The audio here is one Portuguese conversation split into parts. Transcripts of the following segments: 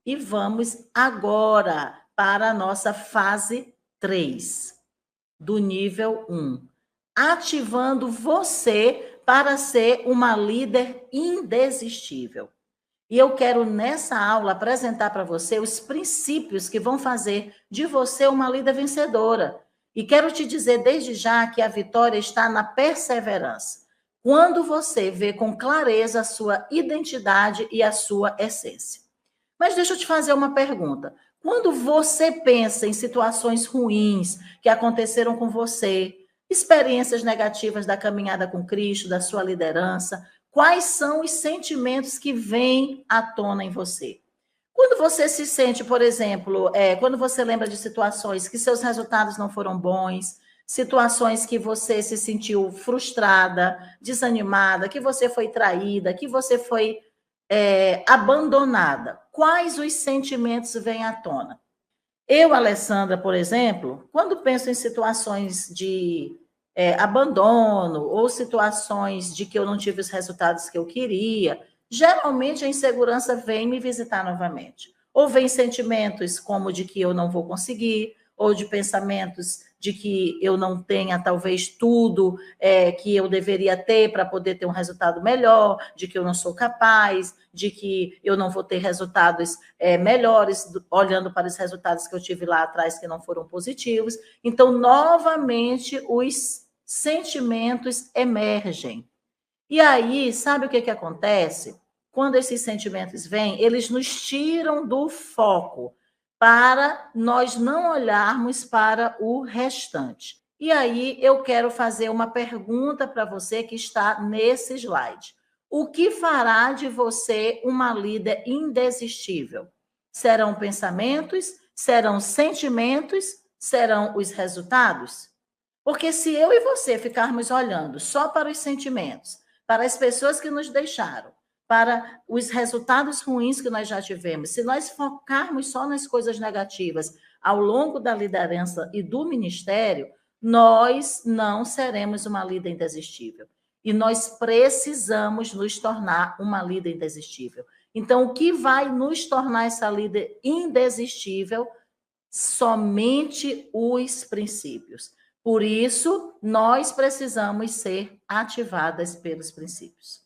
E vamos agora para a nossa fase 3, do nível 1. Ativando você para ser uma líder indesistível. E eu quero, nessa aula, apresentar para você os princípios que vão fazer de você uma líder vencedora. E quero te dizer desde já que a vitória está na perseverança. Quando você vê com clareza a sua identidade e a sua essência. Mas deixa eu te fazer uma pergunta. Quando você pensa em situações ruins que aconteceram com você, experiências negativas da caminhada com Cristo, da sua liderança, quais são os sentimentos que vêm à tona em você? Quando você se sente, por exemplo, quando você lembra de situações que seus resultados não foram bons, situações que você se sentiu frustrada, desanimada, que você foi traída, que você foi abandonada, quais os sentimentos vêm à tona? Eu, Alessandra, por exemplo, quando penso em situações de abandono ou situações de que eu não tive os resultados que eu queria, geralmente a insegurança vem me visitar novamente. Ou vem sentimentos como de que eu não vou conseguir, ou de pensamentos de que eu não tenha talvez tudo que eu deveria ter para poder ter um resultado melhor, de que eu não sou capaz, de que eu não vou ter resultados melhores, olhando para os resultados que eu tive lá atrás que não foram positivos. Então, novamente, os sentimentos emergem. E aí, sabe o que acontece? Quando esses sentimentos vêm, eles nos tiram do foco para nós não olharmos para o restante. E aí, eu quero fazer uma pergunta para você que está nesse slide. O que fará de você uma líder indesistível? Serão pensamentos? Serão sentimentos? Serão os resultados? Porque se eu e você ficarmos olhando só para os sentimentos, para as pessoas que nos deixaram, para os resultados ruins que nós já tivemos, se nós focarmos só nas coisas negativas ao longo da liderança e do ministério, nós não seremos uma líder indesistível. E nós precisamos nos tornar uma líder indesistível. Então, o que vai nos tornar essa líder indesistível? Somente os princípios. Por isso, nós precisamos ser ativadas pelos princípios.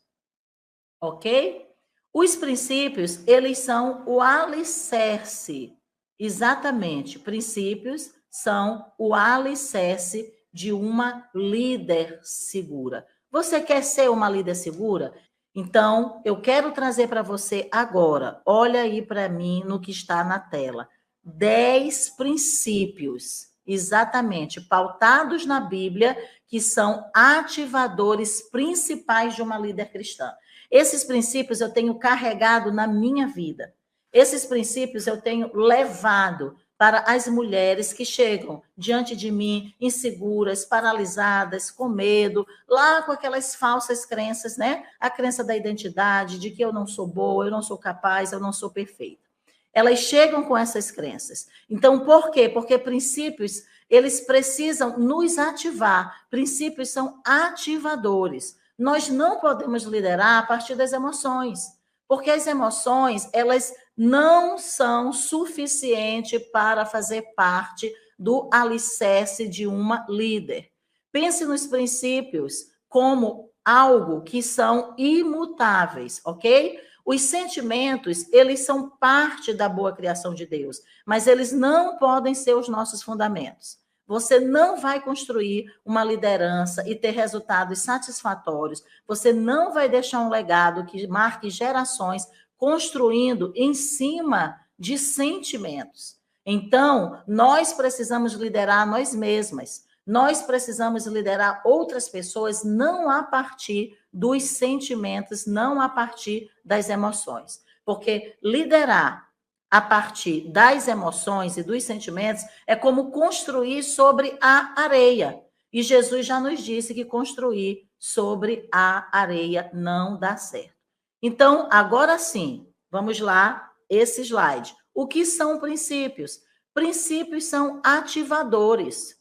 Ok? Os princípios, eles são o alicerce. Exatamente. Princípios são o alicerce de uma líder segura. Você quer ser uma líder segura? Então, eu quero trazer para você agora, olha aí para mim no que está na tela. 10 princípios, exatamente, pautados na Bíblia, que são ativadores principais de uma líder cristã. Esses princípios eu tenho carregado na minha vida. Esses princípios eu tenho levado para as mulheres que chegam diante de mim inseguras, paralisadas, com medo, lá com aquelas falsas crenças, né? A crença da identidade, de que eu não sou boa, eu não sou capaz, eu não sou perfeita. Elas chegam com essas crenças. Então, por quê? Porque princípios, eles precisam nos ativar. Princípios são ativadores. Nós não podemos liderar a partir das emoções, porque as emoções, elas não são suficientes para fazer parte do alicerce de uma líder. Pense nos princípios como algo que são imutáveis, ok? Os sentimentos, eles são parte da boa criação de Deus, mas eles não podem ser os nossos fundamentos. Você não vai construir uma liderança e ter resultados satisfatórios. Você não vai deixar um legado que marque gerações construindo em cima de sentimentos. Então, nós precisamos liderar nós mesmas. Nós precisamos liderar outras pessoas não a partir dos sentimentos, não a partir das emoções. Porque liderar a partir das emoções e dos sentimentos é como construir sobre a areia. E Jesus já nos disse que construir sobre a areia não dá certo. Então, agora sim, vamos lá, esse slide. O que são princípios? Princípios são ativadores.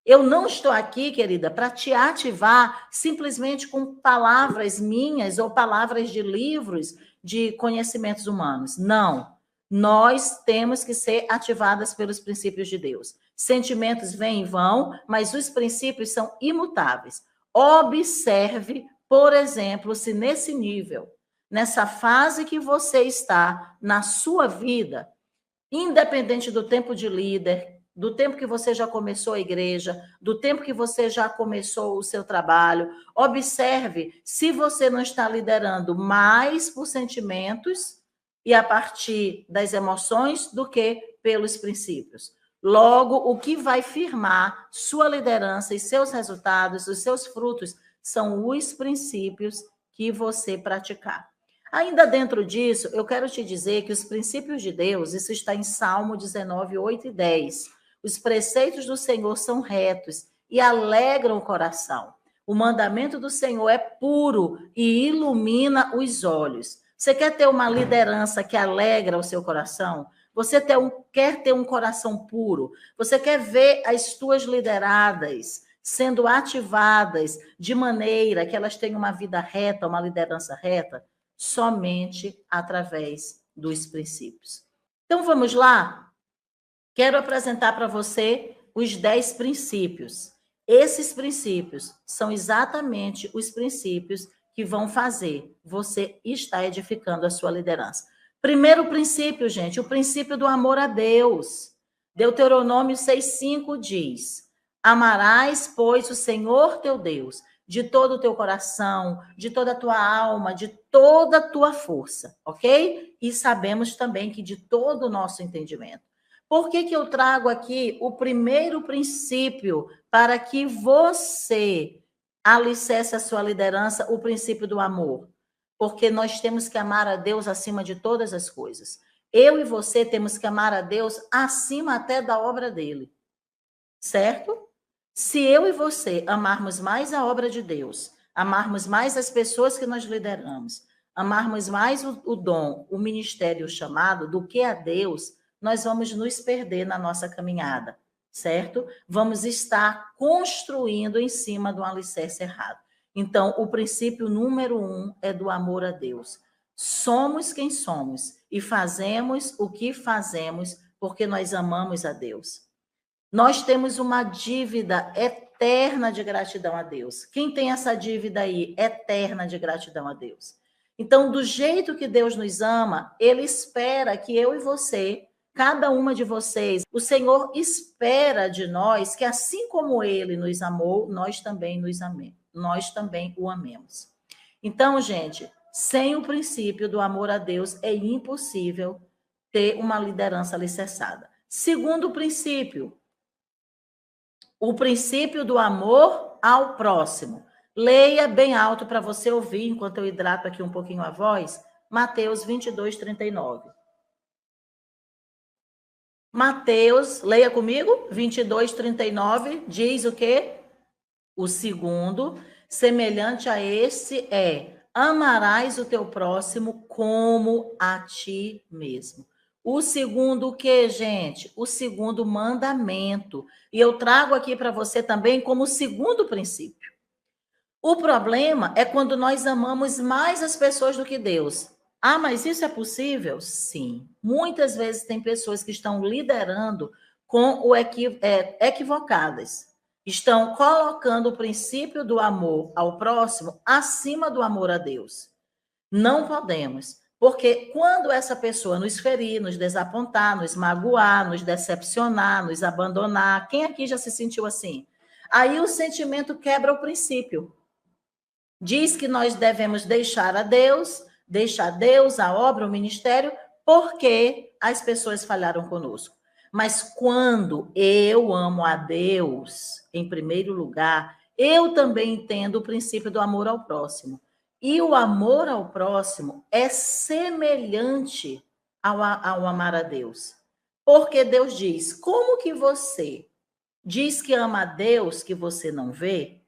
Eu não estou aqui, querida, para te ativar simplesmente com palavras minhas ou palavras de livros de conhecimentos humanos. Não. Nós temos que ser ativadas pelos princípios de Deus. Sentimentos vêm e vão, mas os princípios são imutáveis. Observe, por exemplo, se nesse nível, nessa fase que você está na sua vida, independente do tempo de líder, do tempo que você já começou a igreja, do tempo que você já começou o seu trabalho, observe se você não está liderando mais por sentimentos e a partir das emoções do que pelos princípios. Logo, o que vai firmar sua liderança e seus resultados, os seus frutos, são os princípios que você praticar. Ainda dentro disso, eu quero te dizer que os princípios de Deus, isso está em Salmo 19, 8 e 10. Os preceitos do Senhor são retos e alegram o coração. O mandamento do Senhor é puro e ilumina os olhos. Você quer ter uma liderança que alegra o seu coração? Você quer ter um coração puro? Você quer ver as tuas lideradas sendo ativadas de maneira que elas tenham uma vida reta, uma liderança reta? Somente através dos princípios. Então, vamos lá? Quero apresentar para você os 10 princípios. Esses princípios são exatamente os princípios que vão fazer você estar edificando a sua liderança. Primeiro princípio, gente, o princípio do amor a Deus. Deuteronômio 6,5 diz: amarás, pois, o Senhor teu Deus de todo o teu coração, de toda a tua alma, de toda a tua força, ok? E sabemos também que de todo o nosso entendimento. Por que eu trago aqui o primeiro princípio para que você alicerce a sua liderança, o princípio do amor? Porque nós temos que amar a Deus acima de todas as coisas. Eu e você temos que amar a Deus acima até da obra dele, certo? Se eu e você amarmos mais a obra de Deus, amarmos mais as pessoas que nós lideramos, amarmos mais o dom, o ministério, o chamado, do que a Deus, nós vamos nos perder na nossa caminhada, certo? Vamos estar construindo em cima de um alicerce errado. Então, o princípio número 1 é do amor a Deus. Somos quem somos e fazemos o que fazemos porque nós amamos a Deus. Nós temos uma dívida eterna de gratidão a Deus. Quem tem essa dívida aí, eterna de gratidão a Deus? Então, do jeito que Deus nos ama, Ele espera que eu e você, cada uma de vocês, o Senhor espera de nós que assim como Ele nos amou, nós também nos amemos. Nós também o amemos. Então, gente, sem o princípio do amor a Deus, é impossível ter uma liderança alicerçada. Segundo princípio, o princípio do amor ao próximo. Leia bem alto para você ouvir, enquanto eu hidrato aqui um pouquinho a voz, Mateus 22, 39. Mateus, leia comigo, 22, 39, diz o quê? O segundo, semelhante a esse, é: amarás o teu próximo como a ti mesmo. O segundo o quê, gente? O segundo mandamento. E eu trago aqui para você também como segundo princípio. O problema é quando nós amamos mais as pessoas do que Deus. Ah, mas isso é possível? Sim. Muitas vezes tem pessoas que estão liderando com equivocadas. Estão colocando o princípio do amor ao próximo acima do amor a Deus. Não podemos. Porque quando essa pessoa nos ferir, nos desapontar, nos magoar, nos decepcionar, nos abandonar, quem aqui já se sentiu assim? Aí o sentimento quebra o princípio. Diz que nós devemos deixar Deus, a obra, o ministério, porque as pessoas falharam conosco. Mas quando eu amo a Deus, em primeiro lugar, eu também entendo o princípio do amor ao próximo. E o amor ao próximo é semelhante ao amar a Deus. Porque Deus diz: como que você diz que ama a Deus que você não vê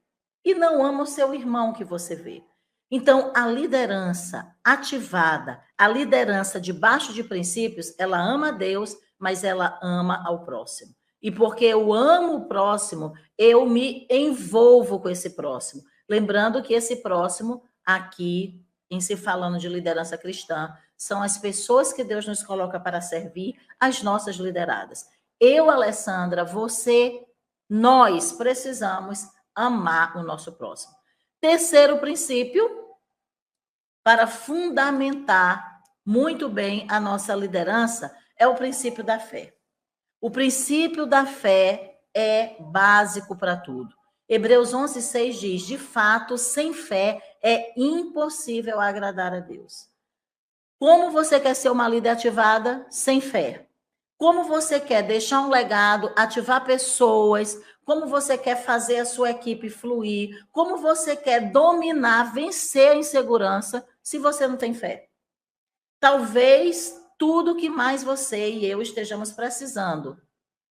e não ama o seu irmão que você vê? Então, a liderança ativada, a liderança debaixo de princípios, ela ama a Deus, mas ela ama ao próximo. E porque eu amo o próximo, eu me envolvo com esse próximo. Lembrando que esse próximo, aqui, em se falando de liderança cristã, são as pessoas que Deus nos coloca para servir, as nossas lideradas. Eu, Alessandra, você, nós precisamos amar o nosso próximo. Terceiro princípio, para fundamentar muito bem a nossa liderança, é o princípio da fé. O princípio da fé é básico para tudo. Hebreus 11:6 diz: de fato, sem fé é impossível agradar a Deus. Como você quer ser uma líder ativada sem fé? Como você quer deixar um legado, ativar pessoas? Como você quer fazer a sua equipe fluir? Como você quer dominar, vencer a insegurança se você não tem fé? Talvez tudo que mais você e eu estejamos precisando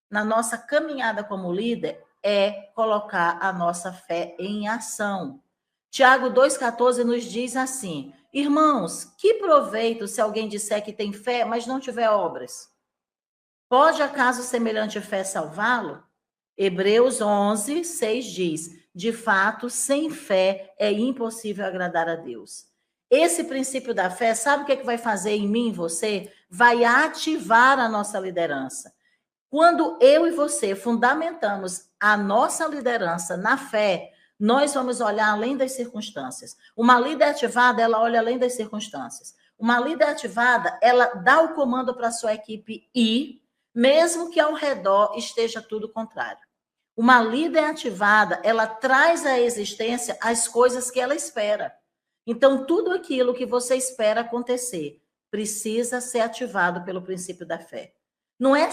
na nossa caminhada como líder é colocar a nossa fé em ação. Tiago 2,14 nos diz assim: irmãos, que proveito se alguém disser que tem fé, mas não tiver obras? Pode acaso semelhante fé salvá-lo? Hebreus 11:6 diz: de fato, sem fé é impossível agradar a Deus. Esse princípio da fé, sabe o que vai fazer em mim e você? Vai ativar a nossa liderança. Quando eu e você fundamentamos a nossa liderança na fé, nós vamos olhar além das circunstâncias. Uma líder ativada, ela olha além das circunstâncias. Uma líder ativada, ela dá o comando para a sua equipe ir, mesmo que ao redor esteja tudo contrário. Uma líder ativada, ela traz à existência as coisas que ela espera. Então, tudo aquilo que você espera acontecer precisa ser ativado pelo princípio da fé. Não é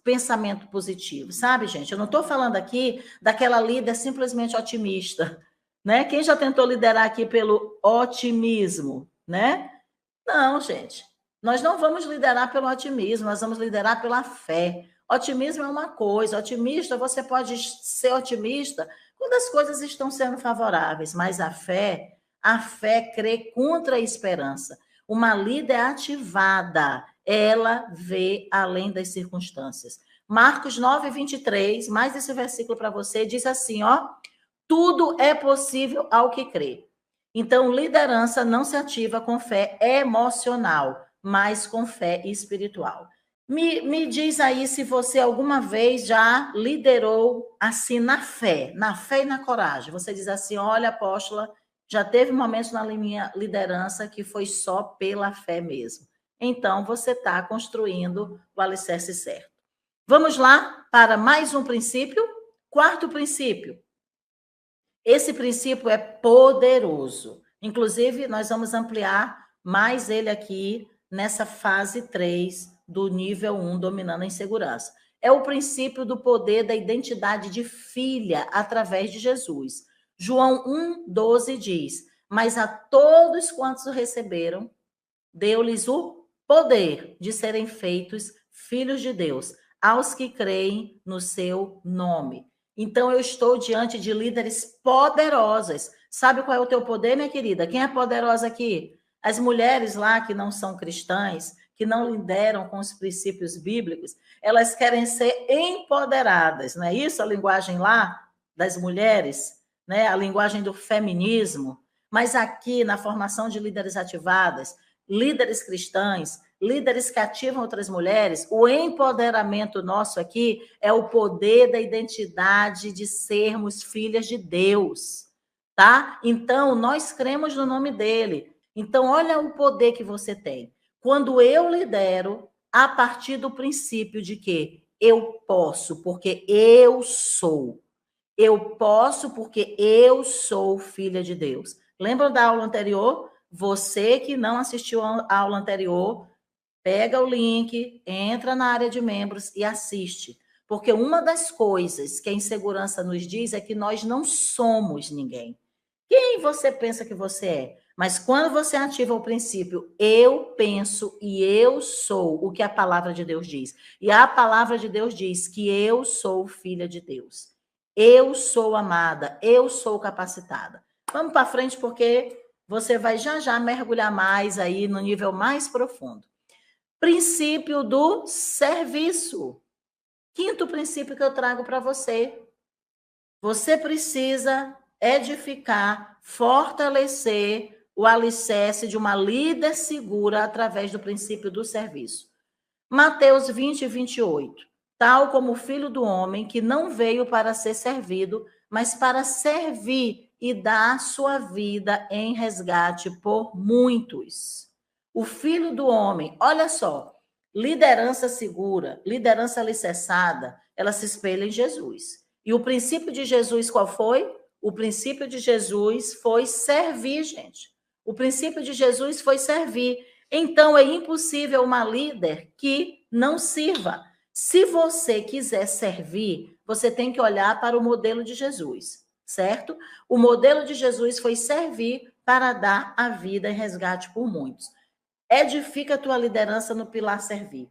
pensamento positivo, sabe, gente? Eu não estou falando aqui daquela líder simplesmente otimista, né? Quem já tentou liderar aqui pelo otimismo, né? Não, gente. Nós não vamos liderar pelo otimismo, nós vamos liderar pela fé. Otimismo é uma coisa, otimista, você pode ser otimista quando as coisas estão sendo favoráveis, mas a fé crê contra a esperança. Uma líder ativada, ela vê além das circunstâncias. Marcos 9:23, mais esse versículo para você, diz assim, ó: tudo é possível ao que crê. Então, liderança não se ativa com fé emocional, mas com fé espiritual. Me diz aí se você alguma vez já liderou assim na fé e na coragem. Você diz assim, olha, apóstola, já teve momentos na minha liderança que foi só pela fé mesmo. Então, você está construindo o alicerce certo. Vamos lá para mais um princípio. Quarto princípio. Esse princípio é poderoso. Inclusive, nós vamos ampliar mais ele aqui nessa fase 3 do nível 1, dominando a insegurança. É o princípio do poder da identidade de filha através de Jesus. João 1:12 diz: mas a todos quantos o receberam, deu-lhes o poder de serem feitos filhos de Deus, aos que creem no seu nome. Então, eu estou diante de líderes poderosas. Sabe qual é o teu poder, minha querida? Quem é poderosa aqui? As mulheres lá que não são cristãs, que não lideram com os princípios bíblicos, elas querem ser empoderadas, não é isso? A linguagem lá das mulheres, né? A linguagem do feminismo. Mas aqui, na formação de líderes ativadas, líderes cristãs, líderes que ativam outras mulheres, o empoderamento nosso aqui é o poder da identidade de sermos filhas de Deus, tá? Então, nós cremos no nome dele. Então, olha o poder que você tem. Quando eu lidero, a partir do princípio de que eu posso, porque eu sou. Eu posso, porque eu sou filha de Deus. Lembram da aula anterior? Você que não assistiu a aula anterior, pega o link, entra na área de membros e assiste. Porque uma das coisas que a insegurança nos diz é que nós não somos ninguém. Quem você pensa que você é? Mas quando você ativa o princípio, eu penso e eu sou o que a palavra de Deus diz. E a palavra de Deus diz que eu sou filha de Deus. Eu sou amada, eu sou capacitada. Vamos para frente porque você vai já mergulhar mais aí no nível mais profundo. Princípio do serviço. Quinto princípio que eu trago para você. Você precisa edificar, fortalecer o alicerce de uma líder segura através do princípio do serviço. Mateus 20, 28. Tal como o Filho do Homem, que não veio para ser servido, mas para servir e dar sua vida em resgate por muitos. O Filho do Homem, olha só, liderança segura, liderança alicerçada, ela se espelha em Jesus. E o princípio de Jesus qual foi? O princípio de Jesus foi servir, gente. O princípio de Jesus foi servir. Então, é impossível uma líder que não sirva. Se você quiser servir, você tem que olhar para o modelo de Jesus, certo? O modelo de Jesus foi servir para dar a vida em resgate por muitos. Edifica a tua liderança no pilar servir.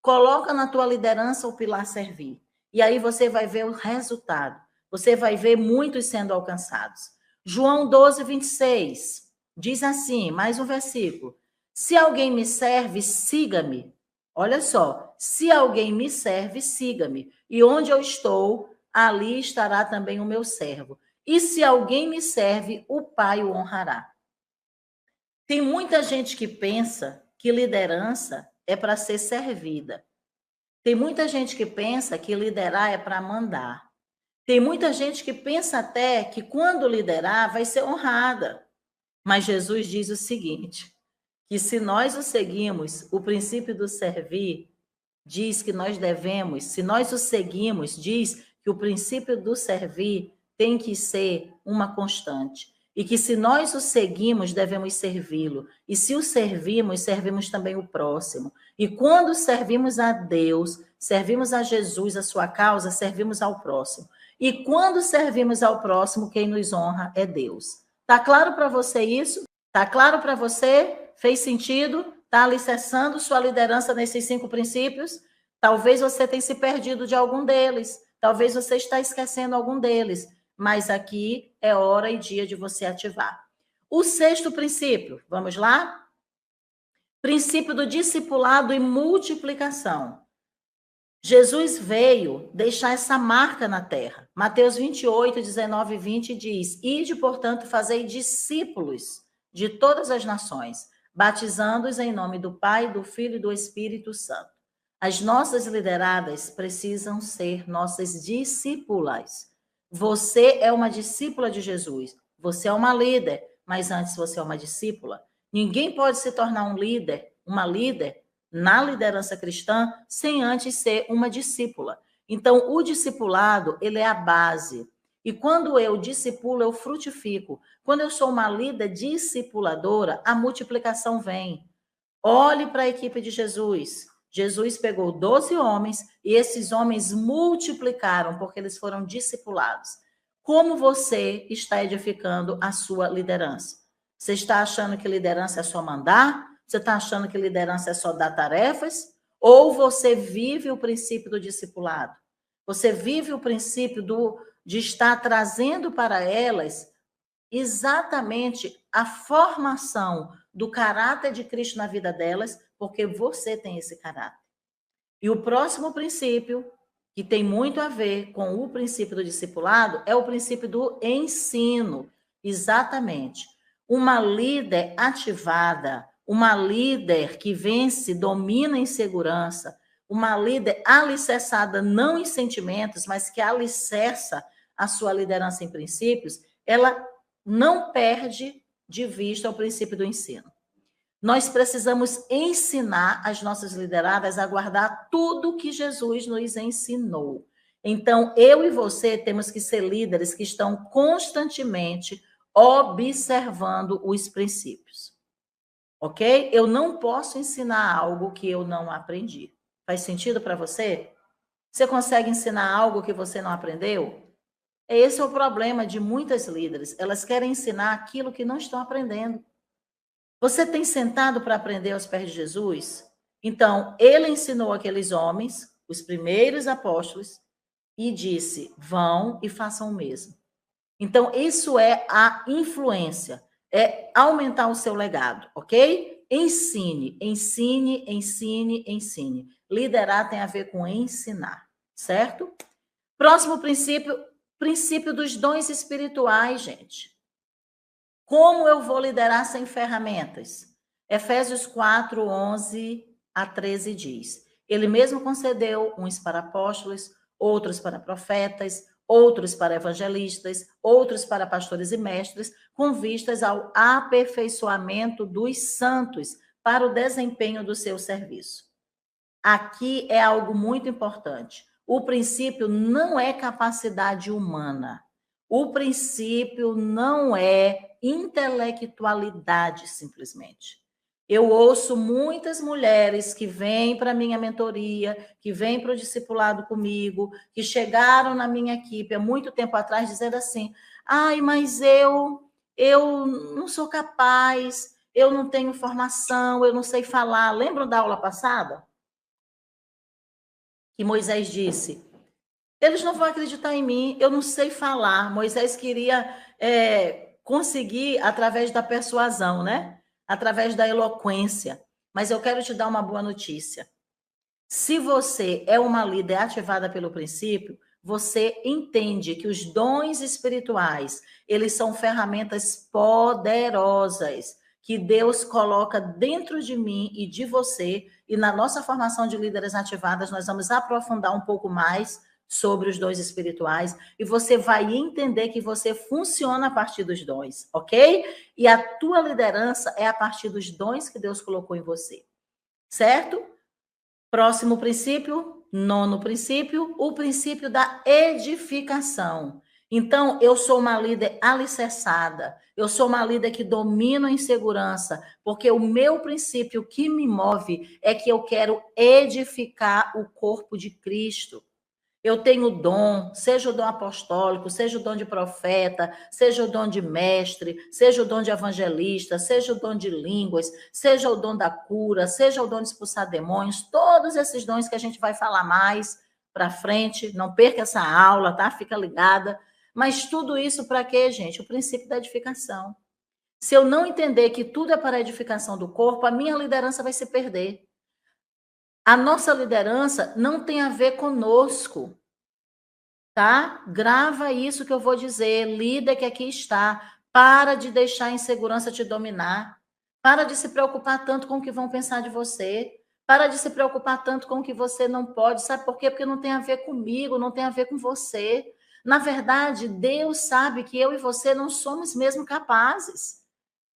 Coloca na tua liderança o pilar servir. E aí você vai ver o resultado. Você vai ver muitos sendo alcançados. João 12, 26 diz assim, mais um versículo. Se alguém me serve, siga-me. Olha só, se alguém me serve, siga-me. E onde eu estou, ali estará também o meu servo. E se alguém me serve, o Pai o honrará. Tem muita gente que pensa que liderança é para ser servida. Tem muita gente que pensa que liderar é para mandar. Tem muita gente que pensa até que quando liderar vai ser honrada. Mas Jesus diz o seguinte, que se nós o seguimos, o princípio do servir diz que nós devemos, se nós o seguimos, diz que o princípio do servir tem que ser uma constante. E que se nós o seguimos, devemos servi-lo. E se o servimos, servimos também o próximo. E quando servimos a Deus, servimos a Jesus, a sua causa, servimos ao próximo. E quando servimos ao próximo, quem nos honra é Deus. Tá claro para você isso? Tá claro para você? Fez sentido? Tá alicerçando sua liderança nesses 5 princípios? Talvez você tenha se perdido de algum deles. Talvez você está esquecendo algum deles. Mas aqui é hora e dia de você ativar. O 6º princípio, vamos lá? Princípio do discipulado e multiplicação. Jesus veio deixar essa marca na terra. Mateus 28, 19 e 20 diz, ide, portanto, fazei discípulos de todas as nações, batizando-os em nome do Pai, do Filho e do Espírito Santo. As nossas lideradas precisam ser nossas discípulas. Você é uma discípula de Jesus. Você é uma líder, mas antes você é uma discípula. Ninguém pode se tornar um líder, uma líder, na liderança cristã, sem antes ser uma discípula. Então, o discipulado, ele é a base. E quando eu discipulo, eu frutifico. Quando eu sou uma líder discipuladora, a multiplicação vem. Olhe para a equipe de Jesus. Jesus pegou 12 homens e esses homens multiplicaram porque eles foram discipulados. Como você está edificando a sua liderança? Você está achando que liderança é só mandar? Você está achando que liderança é só dar tarefas? Ou você vive o princípio do discipulado? Você vive o princípio de estar trazendo para elas exatamente a formação do caráter de Cristo na vida delas, porque você tem esse caráter. E o próximo princípio, que tem muito a ver com o princípio do discipulado, é o princípio do ensino. Exatamente. Uma líder ativada, uma líder que vence, domina em segurança, uma líder alicerçada não em sentimentos, mas que alicerça a sua liderança em princípios, ela não perde de vista o princípio do ensino. Nós precisamos ensinar as nossas lideradas a guardar tudo que Jesus nos ensinou. Então, eu e você temos que ser líderes que estão constantemente observando os princípios. Ok? Eu não posso ensinar algo que eu não aprendi. Faz sentido para você? Você consegue ensinar algo que você não aprendeu? Esse é o problema de muitas líderes. Elas querem ensinar aquilo que não estão aprendendo. Você tem sentado para aprender aos pés de Jesus? Então, ele ensinou aqueles homens, os primeiros apóstolos, e disse, vão e façam o mesmo. Então, isso é a influência, é aumentar o seu legado, ok? Ensine, ensine, ensine, ensine. Liderar tem a ver com ensinar. certo? Próximo princípio, princípio dos dons espirituais, gente. Como eu vou liderar sem ferramentas? Efésios 4, 11 a 13 diz: Ele mesmo concedeu uns para apóstolos, outros para profetas, outros para evangelistas, outros para pastores e mestres, com vistas ao aperfeiçoamento dos santos para o desempenho do seu serviço. Aqui é algo muito importante. O princípio não é capacidade humana. O princípio não é intelectualidade, simplesmente. Eu ouço muitas mulheres que vêm para a minha mentoria, que vêm para o discipulado comigo, que chegaram na minha equipe há muito tempo atrás dizendo assim: ai, mas eu não sou capaz, eu não tenho formação, eu não sei falar. Lembram da aula passada? Que Moisés disse: eles não vão acreditar em mim, eu não sei falar. Moisés queria conseguir através da persuasão, né? Através da eloquência. Mas eu quero te dar uma boa notícia. Se você é uma líder ativada pelo princípio, você entende que os dons espirituais, eles são ferramentas poderosas que Deus coloca dentro de mim e de você, e na nossa formação de líderes ativadas nós vamos aprofundar um pouco mais sobre os dons espirituais, e você vai entender que você funciona a partir dos dons, ok? E a tua liderança é a partir dos dons que Deus colocou em você, certo? Próximo princípio, nono princípio, o princípio da edificação. Então, eu sou uma líder alicerçada, eu sou uma líder que domina a insegurança, porque o meu princípio que me move é que eu quero edificar o corpo de Cristo. Eu tenho dom, seja o dom apostólico, seja o dom de profeta, seja o dom de mestre, seja o dom de evangelista, seja o dom de línguas, seja o dom da cura, seja o dom de expulsar demônios, todos esses dons que a gente vai falar mais para frente, não perca essa aula, tá? Fica ligada. Mas tudo isso para quê, gente? O princípio da edificação. Se eu não entender que tudo é para a edificação do corpo, a minha liderança vai se perder. A nossa liderança não tem a ver conosco, tá? Grava isso que eu vou dizer, líder que aqui está. Para de deixar a insegurança te dominar. Para de se preocupar tanto com o que vão pensar de você. Para de se preocupar tanto com o que você não pode. Sabe por quê? Porque não tem a ver comigo, não tem a ver com você. Na verdade, Deus sabe que eu e você não somos mesmo capazes.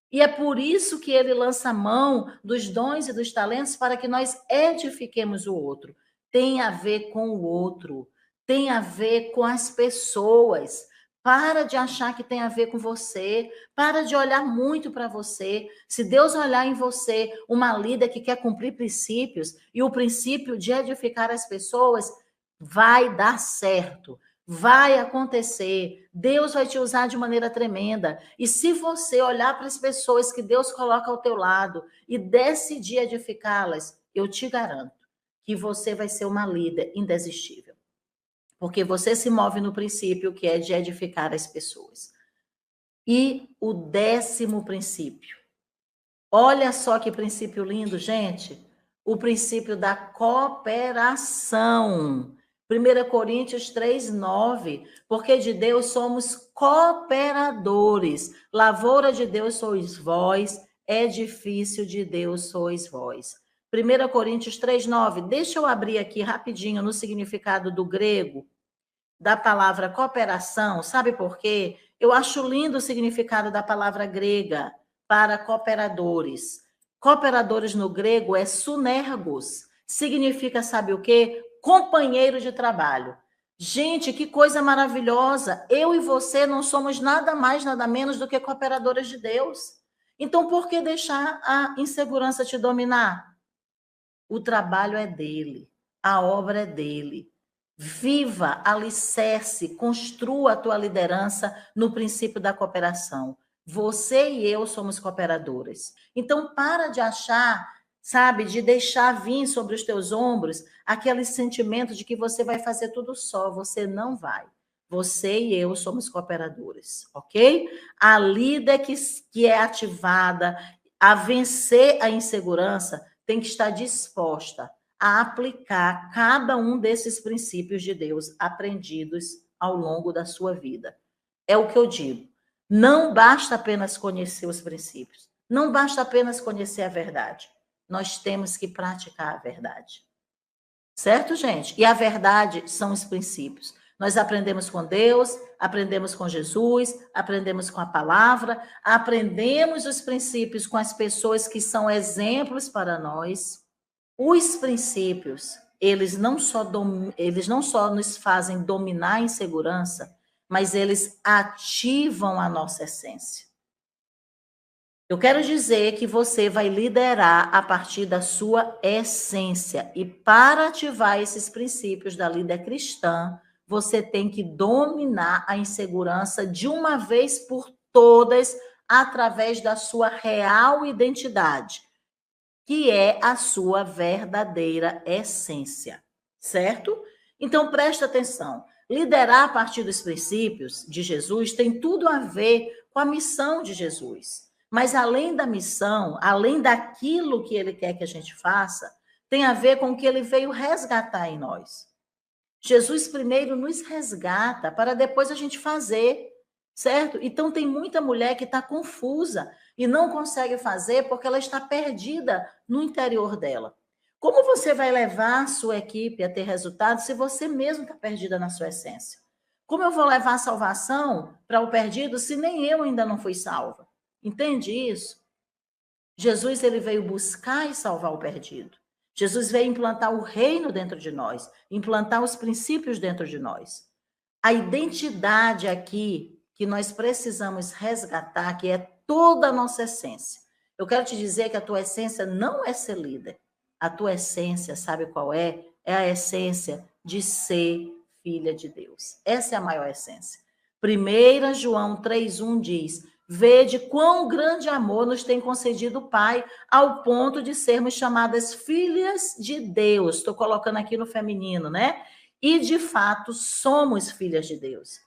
E é por isso que ele lança a mão dos dons e dos talentos para que nós edifiquemos o outro. Tem a ver com o outro, tem a ver com as pessoas. Para de achar que tem a ver com você, para de olhar muito para você. Se Deus olhar em você uma líder que quer cumprir princípios e o princípio de edificar as pessoas, vai dar certo. Vai acontecer, Deus vai te usar de maneira tremenda. E se você olhar para as pessoas que Deus coloca ao teu lado e decidir edificá-las, eu te garanto que você vai ser uma líder indesistível. Porque você se move no princípio que é de edificar as pessoas. E o 10º princípio. Olha só que princípio lindo, gente. O princípio da cooperação. 1 Coríntios 3:9, porque de Deus somos cooperadores. Lavoura de Deus sois vós, edifício de Deus sois vós. 1 Coríntios 3:9, deixa eu abrir aqui rapidinho no significado do grego, da palavra cooperação, sabe por quê? Eu acho lindo o significado da palavra grega para cooperadores. Cooperadores no grego é sunergos, significa, sabe o quê? Companheiro de trabalho. Gente, que coisa maravilhosa! Eu e você não somos nada mais, nada menos do que cooperadores de Deus. Então, por que deixar a insegurança te dominar? O trabalho é dele, a obra é dele. Viva, alicerce, construa a tua liderança no princípio da cooperação. Você e eu somos cooperadores. Então, para de achar, sabe, de deixar vir sobre os teus ombros aquele sentimento de que você vai fazer tudo só. Você não vai. Você e eu somos cooperadores, ok? A líder que é ativada a vencer a insegurança tem que estar disposta a aplicar cada um desses princípios de Deus aprendidos ao longo da sua vida. É o que eu digo. Não basta apenas conhecer os princípios. Não basta apenas conhecer a verdade. Nós temos que praticar a verdade. Certo, gente? E a verdade são os princípios. Nós aprendemos com Deus, aprendemos com Jesus, aprendemos com a palavra, aprendemos os princípios com as pessoas que são exemplos para nós. Os princípios, eles não só nos fazem dominar a insegurança, mas eles ativam a nossa essência. Eu quero dizer que você vai liderar a partir da sua essência. E para ativar esses princípios da líder cristã, você tem que dominar a insegurança de uma vez por todas, através da sua real identidade, que é a sua verdadeira essência, certo? Então, presta atenção. Liderar a partir dos princípios de Jesus tem tudo a ver com a missão de Jesus. Mas além da missão, além daquilo que ele quer que a gente faça, tem a ver com o que ele veio resgatar em nós. Jesus primeiro nos resgata para depois a gente fazer, certo? Então tem muita mulher que está confusa e não consegue fazer porque ela está perdida no interior dela. Como você vai levar a sua equipe a ter resultados se você mesmo está perdida na sua essência? Como eu vou levar a salvação para o perdido se nem eu ainda não fui salva? Entende isso? Jesus ele veio buscar e salvar o perdido. Jesus veio implantar o reino dentro de nós, implantar os princípios dentro de nós. A identidade aqui que nós precisamos resgatar, que é toda a nossa essência. Eu quero te dizer que a tua essência não é ser líder. A tua essência, sabe qual é? É a essência de ser filha de Deus. Essa é a maior essência. 1 João 3,1 diz: vede quão grande amor nos tem concedido o Pai, ao ponto de sermos chamadas filhas de Deus. Estou colocando aqui no feminino, né? E, de fato, somos filhas de Deus.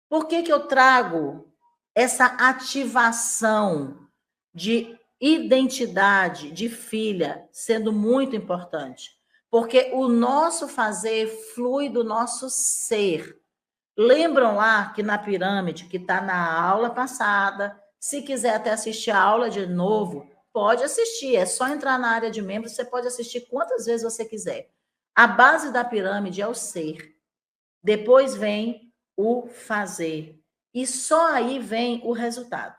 Por que eu trago essa ativação de identidade de filha sendo muito importante? Porque o nosso fazer flui do nosso ser. Lembram lá que na pirâmide, que está na aula passada, se quiser até assistir a aula de novo, pode assistir, é só entrar na área de membros, você pode assistir quantas vezes você quiser. A base da pirâmide é o ser. Depois vem o fazer. E só aí vem o resultado.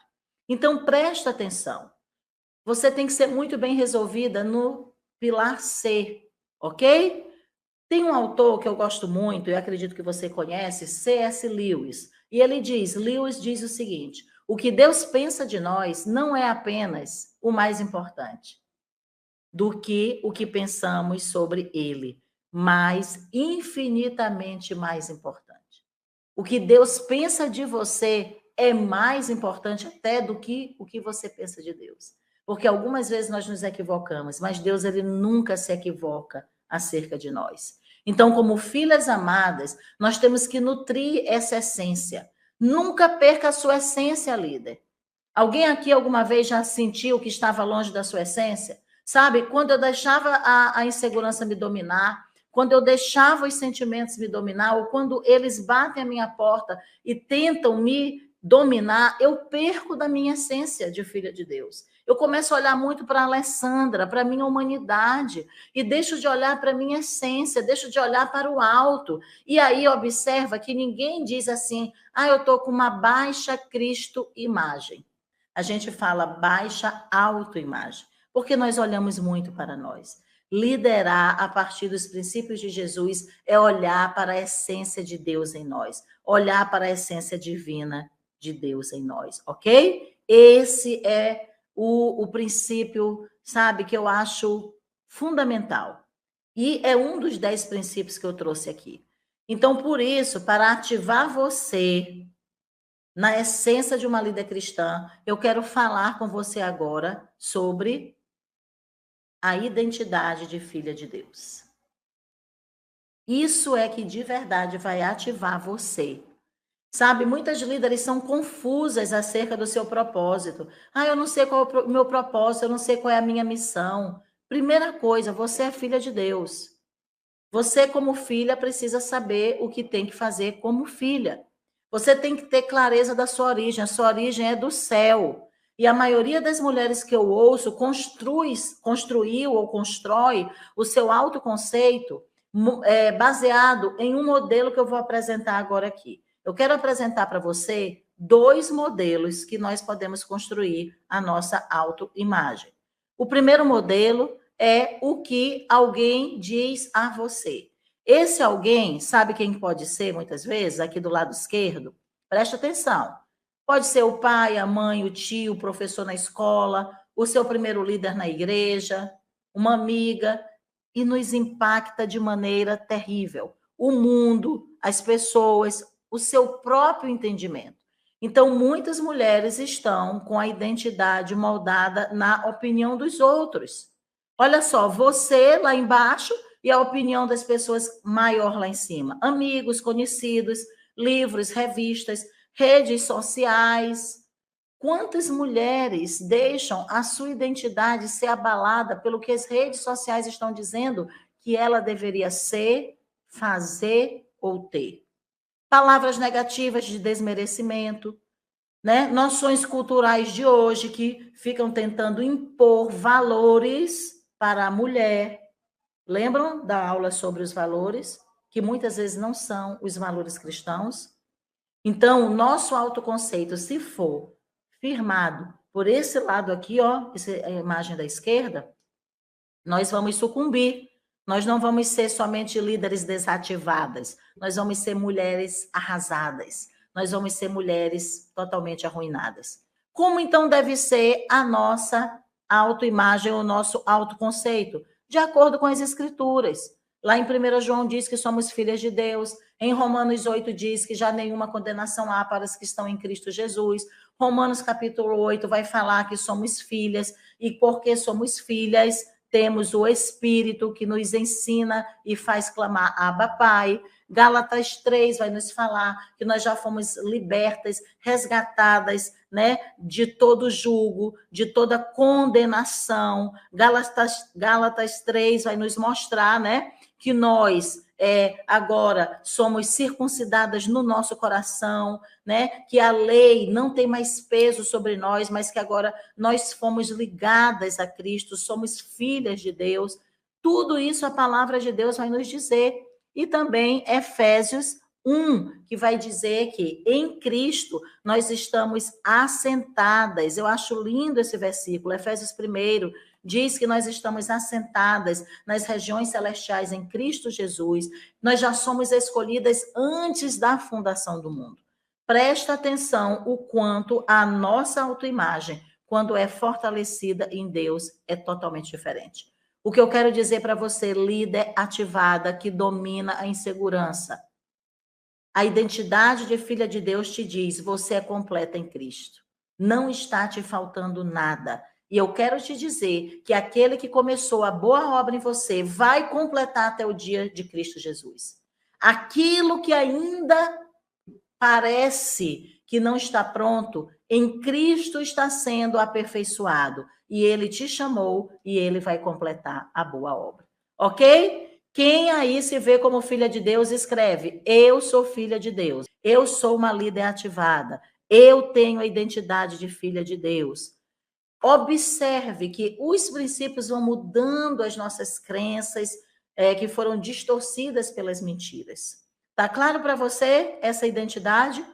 Então, presta atenção. Você tem que ser muito bem resolvida no pilar C, ok? Tem um autor que eu gosto muito, e acredito que você conhece, C.S. Lewis. E Lewis diz o seguinte: o que Deus pensa de nós não é apenas o mais importante do que o que pensamos sobre ele, mas infinitamente mais importante. O que Deus pensa de você é mais importante até do que o que você pensa de Deus. Porque algumas vezes nós nos equivocamos, mas Deus ele nunca se equivoca acerca de nós. Então, como filhas amadas, nós temos que nutrir essa essência. Nunca perca a sua essência, líder. Alguém aqui alguma vez já sentiu que estava longe da sua essência? Sabe, quando eu deixava a insegurança me dominar, quando eu deixava os sentimentos me dominar, ou quando eles batem a minha porta e tentam me dominar, eu perco da minha essência de filha de Deus. Eu começo a olhar muito para a Alessandra, para a minha humanidade, e deixo de olhar para a minha essência, deixo de olhar para o alto. E aí observa que ninguém diz assim, eu estou com uma baixa Cristo-imagem. A gente fala baixa autoimagem, porque nós olhamos muito para nós. Liderar a partir dos princípios de Jesus é olhar para a essência de Deus em nós, olhar para a essência divina de Deus em nós, ok? Esse é o princípio, sabe, que eu acho fundamental. E é um dos 10 princípios que eu trouxe aqui. Então, por isso, para ativar você na essência de uma líder cristã, eu quero falar com você agora sobre a identidade de filha de Deus. Isso é que de verdade vai ativar você. Sabe, muitas líderes são confusas acerca do seu propósito. Eu não sei qual é o meu propósito, eu não sei qual é a minha missão. Primeira coisa, você é filha de Deus. Você, como filha, precisa saber o que tem que fazer como filha. Você tem que ter clareza da sua origem. A sua origem é do céu. E a maioria das mulheres que eu ouço construiu ou constrói o seu autoconceito baseado em um modelo que eu vou apresentar agora aqui. Eu quero apresentar para você 2 modelos que nós podemos construir a nossa autoimagem. O primeiro modelo é o que alguém diz a você. Esse alguém, sabe quem pode ser, muitas vezes, aqui do lado esquerdo? Preste atenção. Pode ser o pai, a mãe, o tio, o professor na escola, o seu primeiro líder na igreja, uma amiga, e nos impacta de maneira terrível. O mundo, as pessoas, o seu próprio entendimento. Então, muitas mulheres estão com a identidade moldada na opinião dos outros. Olha só, você lá embaixo e a opinião das pessoas maior lá em cima. Amigos, conhecidos, livros, revistas, redes sociais. Quantas mulheres deixam a sua identidade ser abalada pelo que as redes sociais estão dizendo que ela deveria ser, fazer ou ter? Palavras negativas de desmerecimento, né? Noções culturais de hoje que ficam tentando impor valores para a mulher. Lembram da aula sobre os valores? Que muitas vezes não são os valores cristãos. Então, o nosso autoconceito, se for firmado por esse lado aqui, ó, essa é a imagem da esquerda, nós vamos sucumbir. Nós não vamos ser somente líderes desativadas, nós vamos ser mulheres arrasadas, nós vamos ser mulheres totalmente arruinadas. Como então deve ser a nossa autoimagem, o nosso autoconceito? De acordo com as escrituras. Lá em 1 João diz que somos filhas de Deus, em Romanos 8 diz que já nenhuma condenação há para os que estão em Cristo Jesus. Romanos capítulo 8 vai falar que somos filhas, e porque somos filhas, temos o Espírito que nos ensina e faz clamar Abba Pai. Gálatas 3 vai nos falar que nós já fomos libertas, resgatadas, né, de todo julgo, de toda condenação. Gálatas 3 vai nos mostrar, né, que nós agora somos circuncidadas no nosso coração, né? Que a lei não tem mais peso sobre nós, mas que agora nós fomos ligadas a Cristo, somos filhas de Deus. Tudo isso a palavra de Deus vai nos dizer. E também Efésios 1, que vai dizer que em Cristo nós estamos assentadas. Eu acho lindo esse versículo, Efésios 1, diz que nós estamos assentadas nas regiões celestiais em Cristo Jesus. Nós já somos escolhidas antes da fundação do mundo. Presta atenção o quanto a nossa autoimagem, quando é fortalecida em Deus, é totalmente diferente. O que eu quero dizer para você, líder ativada que domina a insegurança. A identidade de filha de Deus te diz, você é completa em Cristo. Não está te faltando nada. E eu quero te dizer que aquele que começou a boa obra em você vai completar até o dia de Cristo Jesus. Aquilo que ainda parece que não está pronto, em Cristo está sendo aperfeiçoado. E ele te chamou e ele vai completar a boa obra. Ok? Quem aí se vê como filha de Deus, escreve: eu sou filha de Deus. Eu sou uma líder ativada. Eu tenho a identidade de filha de Deus. Observe que os princípios vão mudando as nossas crenças, que foram distorcidas pelas mentiras. Tá claro para você essa identidade?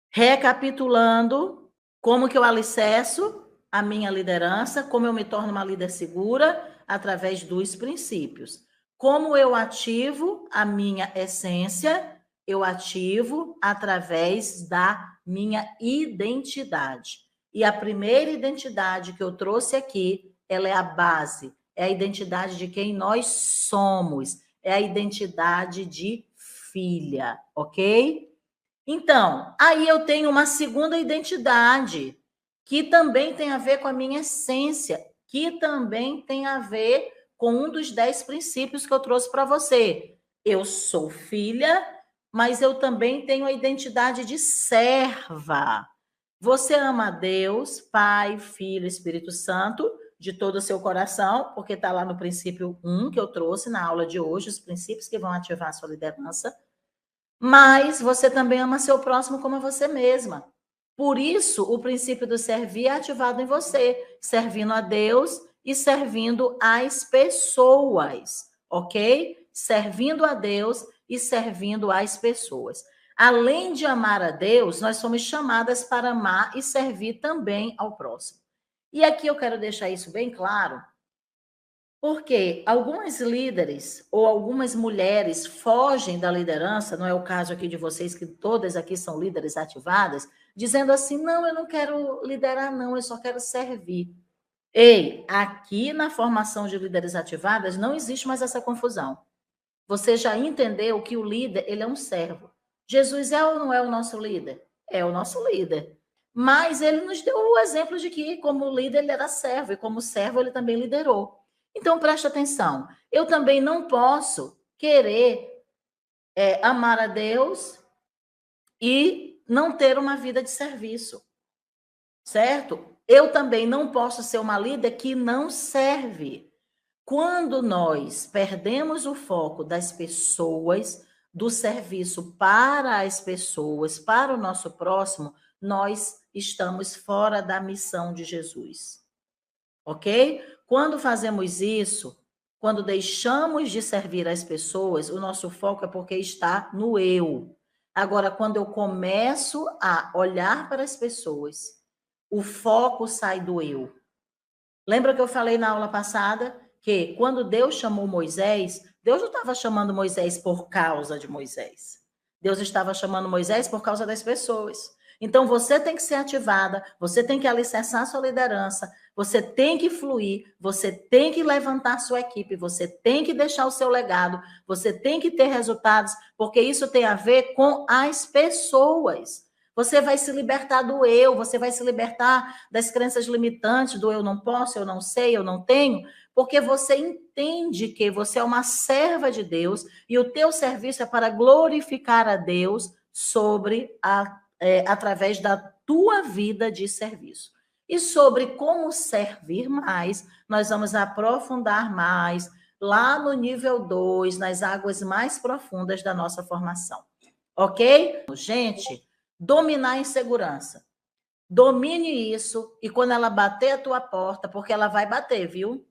Recapitulando, como que eu alicerço a minha liderança, como eu me torno uma líder segura através dos princípios. Como eu ativo a minha essência, eu ativo através da minha identidade. E a primeira identidade que eu trouxe aqui, ela é a base, é a identidade de quem nós somos, é a identidade de filha, ok? Então, aí eu tenho uma segunda identidade, que também tem a ver com a minha essência, que também tem a ver com um dos 10 princípios que eu trouxe para você. Eu sou filha, mas eu também tenho a identidade de serva. Você ama a Deus, Pai, Filho, Espírito Santo, de todo o seu coração, porque está lá no princípio 1 que eu trouxe na aula de hoje, os princípios que vão ativar a sua liderança. Mas você também ama seu próximo como a você mesma. Por isso, o princípio do servir é ativado em você, servindo a Deus e servindo as pessoas, ok? Servindo a Deus e servindo as pessoas. Além de amar a Deus, nós somos chamadas para amar e servir também ao próximo. E aqui eu quero deixar isso bem claro, porque algumas líderes ou algumas mulheres fogem da liderança, não é o caso aqui de vocês, que todas aqui são líderes ativadas, dizendo assim, não, eu não quero liderar não, eu só quero servir. Ei, aqui na formação de líderes ativadas não existe mais essa confusão. Você já entendeu que o líder, ele é um servo. Jesus é ou não é o nosso líder? É o nosso líder. Mas ele nos deu o exemplo de que, como líder, ele era servo, e como servo, ele também liderou. Então, preste atenção. Eu também não posso querer amar a Deus e não ter uma vida de serviço, certo? Eu também não posso ser uma líder que não serve. Quando nós perdemos o foco das pessoas, do serviço para as pessoas, para o nosso próximo, nós estamos fora da missão de Jesus. Ok? Quando fazemos isso, quando deixamos de servir as pessoas, o nosso foco é porque está no eu. Agora, quando eu começo a olhar para as pessoas, o foco sai do eu. Lembra que eu falei na aula passada que quando Deus chamou Moisés, Deus não estava chamando Moisés por causa de Moisés. Deus estava chamando Moisés por causa das pessoas. Então, você tem que ser ativada, você tem que alicerçar sua liderança, você tem que fluir, você tem que levantar sua equipe, você tem que deixar o seu legado, você tem que ter resultados, porque isso tem a ver com as pessoas. Você vai se libertar do eu, você vai se libertar das crenças limitantes, do eu não posso, eu não sei, eu não tenho, porque você entende que você é uma serva de Deus e o teu serviço é para glorificar a Deus através da tua vida de serviço. E sobre como servir mais, nós vamos aprofundar mais lá no nível 2, nas águas mais profundas da nossa formação. Ok? Gente, dominar a insegurança. Domine isso e quando ela bater a tua porta, porque ela vai bater, viu?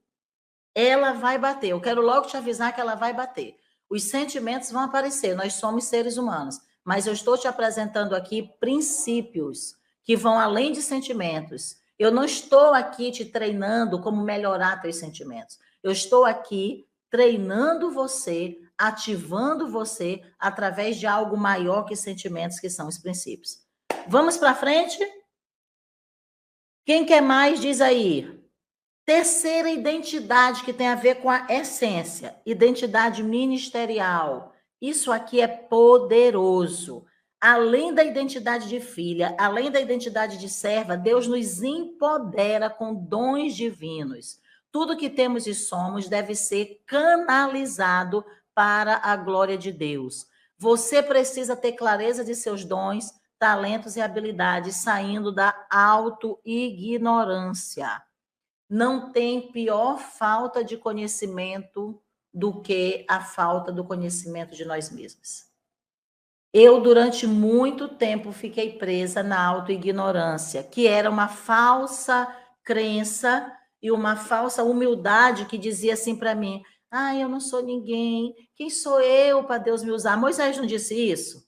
Ela vai bater. Eu quero logo te avisar que ela vai bater. Os sentimentos vão aparecer, nós somos seres humanos, mas eu estou te apresentando aqui princípios que vão além de sentimentos. Eu não estou aqui te treinando como melhorar teus sentimentos. Eu estou aqui treinando você, ativando você através de algo maior que sentimentos, que são os princípios. Vamos para frente? Quem quer mais, diz aí. Terceira identidade que tem a ver com a essência, identidade ministerial. Isso aqui é poderoso. Além da identidade de filha, além da identidade de serva, Deus nos empodera com dons divinos. Tudo que temos e somos deve ser canalizado para a glória de Deus. Você precisa ter clareza de seus dons, talentos e habilidades, saindo da auto-ignorância. Não tem pior falta de conhecimento do que a falta do conhecimento de nós mesmos. Eu, durante muito tempo, fiquei presa na autoignorância, que era uma falsa crença e uma falsa humildade que dizia assim para mim, eu não sou ninguém, quem sou eu para Deus me usar? Moisés não disse isso?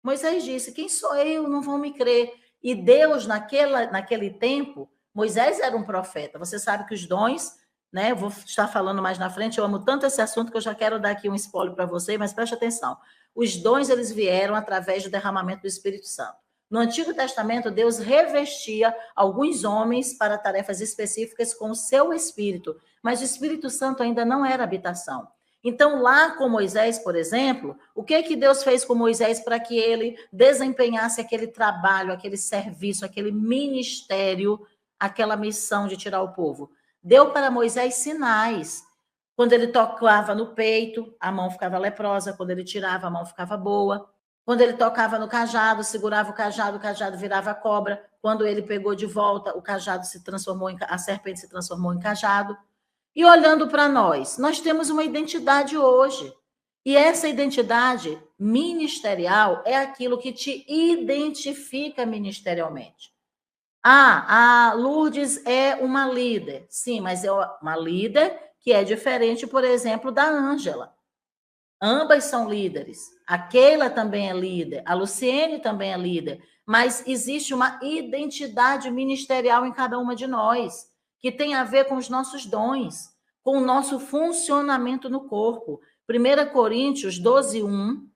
Moisés disse, quem sou eu? Não vão me crer. E Deus, naquele tempo, Moisés era um profeta. Você sabe que os dons, né? Eu vou estar falando mais na frente, eu amo tanto esse assunto que eu já quero dar aqui um spoiler para você, mas preste atenção. Os dons, eles vieram através do derramamento do Espírito Santo. No Antigo Testamento, Deus revestia alguns homens para tarefas específicas com o seu Espírito, mas o Espírito Santo ainda não era habitação. Então, lá com Moisés, por exemplo, o que Deus fez com Moisés para que ele desempenhasse aquele trabalho, aquele serviço, aquele ministério, aquela missão de tirar o povo? Deu para Moisés sinais. Quando ele tocava no peito, a mão ficava leprosa. Quando ele tirava, a mão ficava boa. Quando ele tocava no cajado, segurava o cajado virava cobra. Quando ele pegou de volta, o cajado se transformou a serpente se transformou em cajado. E olhando para nós temos uma identidade hoje. E essa identidade ministerial é aquilo que te identifica ministerialmente. A Lourdes é uma líder. Sim, mas é uma líder que é diferente, por exemplo, da Ângela. Ambas são líderes. A Keila também é líder, a Luciene também é líder, mas existe uma identidade ministerial em cada uma de nós, que tem a ver com os nossos dons, com o nosso funcionamento no corpo. 1 Coríntios 12:1,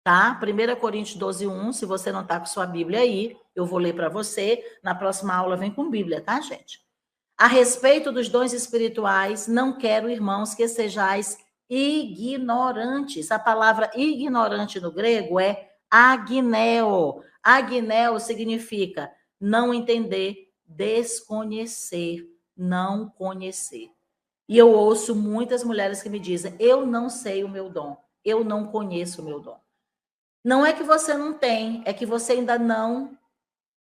tá? 1 Coríntios 12:1, se você não está com sua Bíblia aí, eu vou ler para você. Na próxima aula vem com Bíblia, tá, gente? A respeito dos dons espirituais, não quero, irmãos, que sejais ignorantes. A palavra ignorante no grego é agneo. Agneo significa não entender, desconhecer, não conhecer. E eu ouço muitas mulheres que me dizem: eu não sei o meu dom, eu não conheço o meu dom. Não é que você não tem, é que você ainda não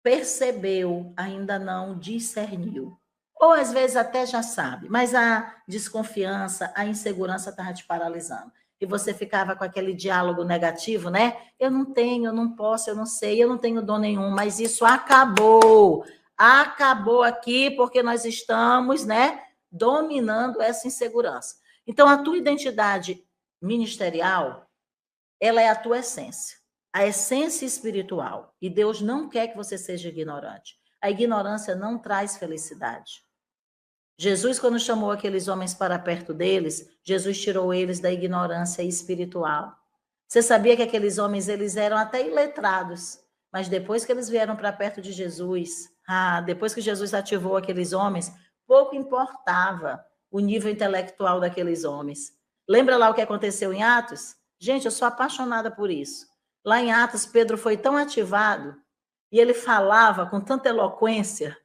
percebeu, ainda não discerniu. Ou às vezes até já sabe, mas a desconfiança, a insegurança estava te paralisando. E você ficava com aquele diálogo negativo, né? Eu não tenho, eu não posso, eu não sei, eu não tenho dom nenhum, mas isso acabou. Acabou aqui porque nós estamos, né, dominando essa insegurança. Então, a tua identidade ministerial, ela é a tua essência, a essência espiritual. E Deus não quer que você seja ignorante. A ignorância não traz felicidade. Jesus, quando chamou aqueles homens para perto deles, Jesus tirou eles da ignorância espiritual. Você sabia que aqueles homens, eles eram até iletrados, mas depois que eles vieram para perto de Jesus, depois que Jesus ativou aqueles homens, pouco importava o nível intelectual daqueles homens. Lembra lá o que aconteceu em Atos? Gente, eu sou apaixonada por isso. Lá em Atos, Pedro foi tão ativado e ele falava com tanta eloquência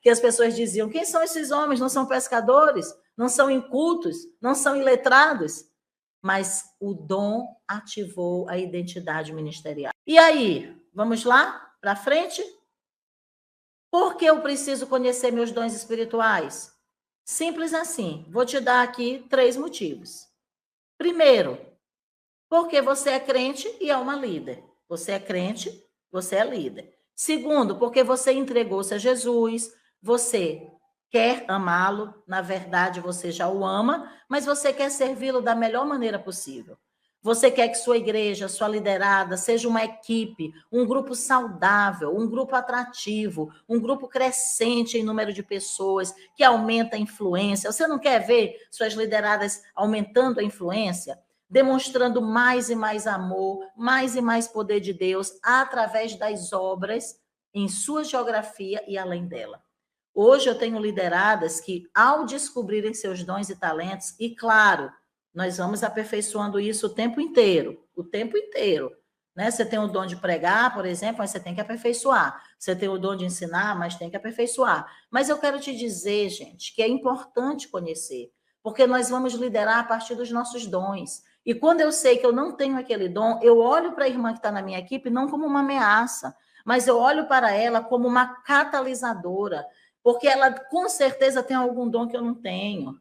que as pessoas diziam: quem são esses homens? Não são pescadores? Não são incultos? Não são iletrados? Mas o dom ativou a identidade ministerial. E aí, vamos lá para frente? Por que eu preciso conhecer meus dons espirituais? Simples assim. Vou te dar aqui 3 motivos. Primeiro, porque você é crente e é uma líder. Você é crente, você é líder. Segundo, porque você entregou-se a Jesus, você quer amá-lo, na verdade você já o ama, mas você quer servi-lo da melhor maneira possível. Você quer que sua igreja, sua liderada, seja uma equipe, um grupo saudável, um grupo atrativo, um grupo crescente em número de pessoas, que aumenta a influência. Você não quer ver suas lideradas aumentando a influência? Demonstrando mais e mais amor, mais e mais poder de Deus através das obras em sua geografia e além dela. Hoje eu tenho lideradas que, ao descobrirem seus dons e talentos, e claro, nós vamos aperfeiçoando isso o tempo inteiro, né? Você tem o dom de pregar, por exemplo, mas você tem que aperfeiçoar. Você tem o dom de ensinar, mas tem que aperfeiçoar. Mas eu quero te dizer, gente, que é importante conhecer, porque nós vamos liderar a partir dos nossos dons. E quando eu sei que eu não tenho aquele dom, eu olho para a irmã que está na minha equipe não como uma ameaça, mas eu olho para ela como uma catalisadora, porque ela com certeza tem algum dom que eu não tenho.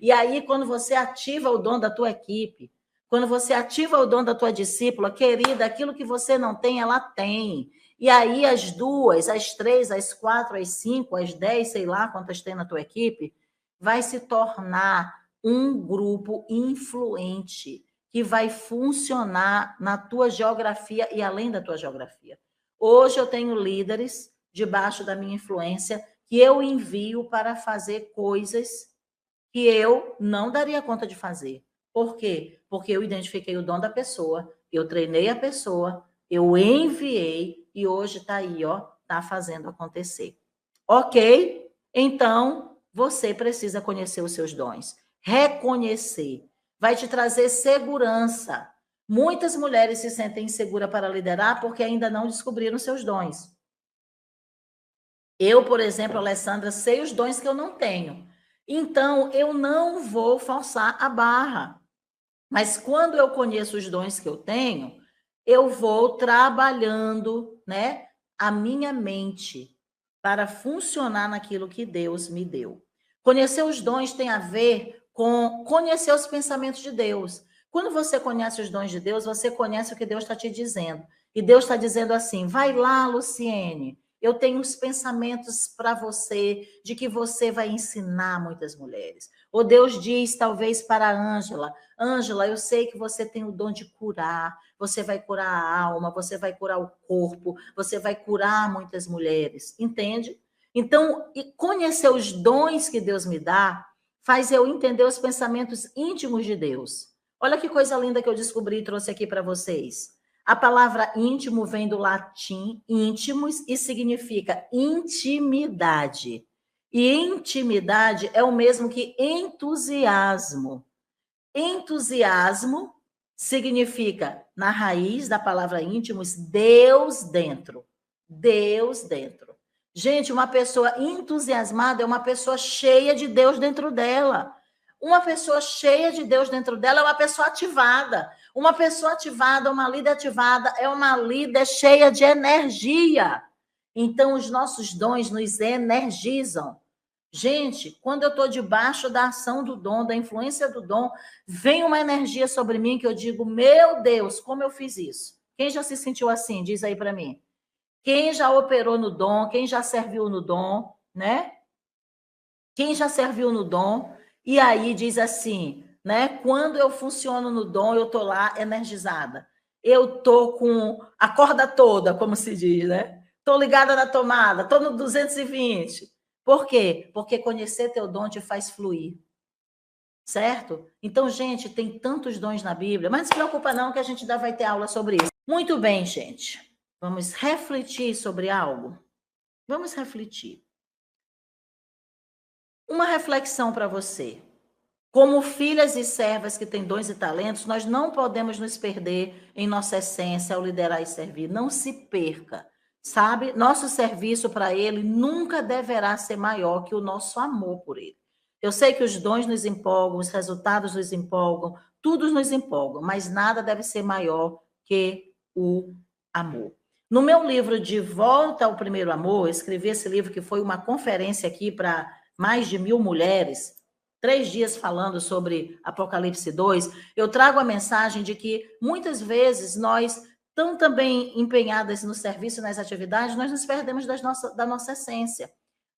E aí, quando você ativa o dom da tua equipe, quando você ativa o dom da tua discípula, querida, aquilo que você não tem, ela tem. E aí, as 2, as 3, as 4, as 5, as 10, sei lá quantas tem na tua equipe, vai se tornar um grupo influente que vai funcionar na tua geografia e além da tua geografia. Hoje eu tenho líderes debaixo da minha influência que eu envio para fazer coisas que eu não daria conta de fazer. Por quê? Porque eu identifiquei o dom da pessoa, eu treinei a pessoa, eu enviei e hoje está aí, ó, está fazendo acontecer. Ok? Então, você precisa conhecer os seus dons. Reconhecer. Vai te trazer segurança. Muitas mulheres se sentem inseguras para liderar porque ainda não descobriram seus dons. Eu, por exemplo, Alessandra, sei os dons que eu não tenho. Então, eu não vou forçar a barra. Mas quando eu conheço os dons que eu tenho, eu vou trabalhando, né, a minha mente para funcionar naquilo que Deus me deu. Conhecer os dons tem a ver com conhecer os pensamentos de Deus. Quando você conhece os dons de Deus, você conhece o que Deus está te dizendo. E Deus está dizendo assim: vai lá, Luciene, eu tenho uns pensamentos para você, de que você vai ensinar muitas mulheres. Ou Deus diz, talvez, para a Ângela: Ângela, eu sei que você tem o dom de curar, você vai curar a alma, você vai curar o corpo, você vai curar muitas mulheres, entende? Então, conhecer os dons que Deus me dá faz eu entender os pensamentos íntimos de Deus. Olha que coisa linda que eu descobri e trouxe aqui para vocês. A palavra íntimo vem do latim íntimos e significa intimidade. E intimidade é o mesmo que entusiasmo. Entusiasmo significa, na raiz da palavra íntimos, Deus dentro. Deus dentro. Gente, uma pessoa entusiasmada é uma pessoa cheia de Deus dentro dela. Uma pessoa cheia de Deus dentro dela é uma pessoa ativada. Uma pessoa ativada, uma líder ativada, é uma líder cheia de energia. Então, os nossos dons nos energizam. Gente, quando eu estou debaixo da ação do dom, da influência do dom, vem uma energia sobre mim que eu digo: meu Deus, como eu fiz isso? Quem já se sentiu assim? Diz aí para mim. Quem já operou no dom, quem já serviu no dom, né? Quem já serviu no dom, e aí diz assim, né? Quando eu funciono no dom, eu tô lá energizada. Eu tô com a corda toda, como se diz, né? Tô ligada na tomada, tô no 220. Por quê? Porque conhecer teu dom te faz fluir. Certo? Então, gente, tem tantos dons na Bíblia, mas não se preocupa não que a gente ainda vai ter aula sobre isso. Muito bem, gente. Vamos refletir sobre algo? Vamos refletir. Uma reflexão para você. Como filhas e servas que têm dons e talentos, nós não podemos nos perder em nossa essência ao liderar e servir. Não se perca, sabe? Nosso serviço para Ele nunca deverá ser maior que o nosso amor por Ele. Eu sei que os dons nos empolgam, os resultados nos empolgam, tudo nos empolga, mas nada deve ser maior que o amor. No meu livro De Volta ao Primeiro Amor, eu escrevi esse livro que foi uma conferência aqui para mais de 1.000 mulheres, 3 dias falando sobre Apocalipse 2, eu trago a mensagem de que muitas vezes nós, tão também empenhadas no serviço e nas atividades, nós nos perdemos da nossa essência.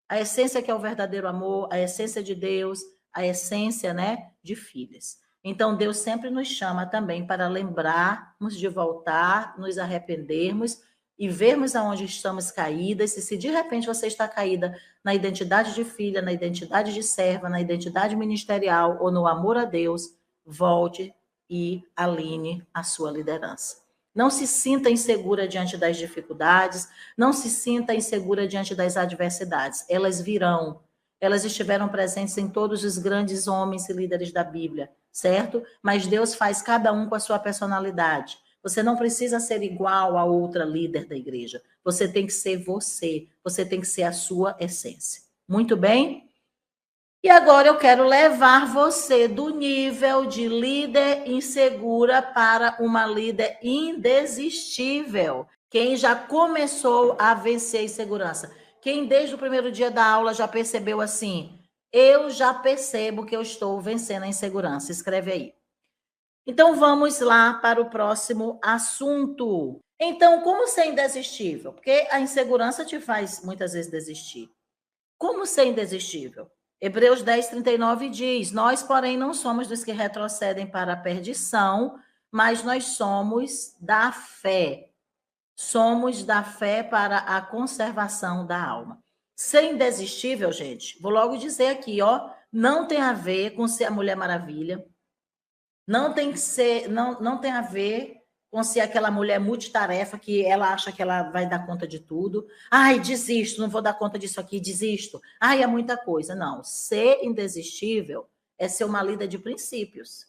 A essência que é o verdadeiro amor, a essência de Deus, a essência, né, de filhas. Então, Deus sempre nos chama também para lembrarmos de voltar, nos arrependermos e vermos aonde estamos caídas. E se de repente você está caída na identidade de filha, na identidade de serva, na identidade ministerial ou no amor a Deus, volte e alinhe a sua liderança. Não se sinta insegura diante das dificuldades, não se sinta insegura diante das adversidades. Elas virão. Elas estiveram presentes em todos os grandes homens e líderes da Bíblia, certo? Mas Deus faz cada um com a sua personalidade. Você não precisa ser igual a outra líder da igreja. Você tem que ser você. Você tem que ser a sua essência. Muito bem? E agora eu quero levar você do nível de líder insegura para uma líder indesistível. Quem já começou a vencer a insegurança? Quem desde o primeiro dia da aula já percebeu assim? Eu já percebo que eu estou vencendo a insegurança. Escreve aí. Então vamos lá para o próximo assunto. Então, como ser indesistível? Porque a insegurança te faz muitas vezes desistir. Como ser indesistível? Hebreus 10, 39 diz: nós, porém, não somos dos que retrocedem para a perdição, mas nós somos da fé. Somos da fé para a conservação da alma. Ser indesistível, gente, vou logo dizer aqui, ó, não tem a ver com ser a Mulher Maravilha, não tem que ser, não tem a ver com ser aquela mulher multitarefa que ela acha que ela vai dar conta de tudo. Ai, desisto, não vou dar conta disso aqui, desisto. Ai, é muita coisa. Não, ser indesistível é ser uma líder de princípios.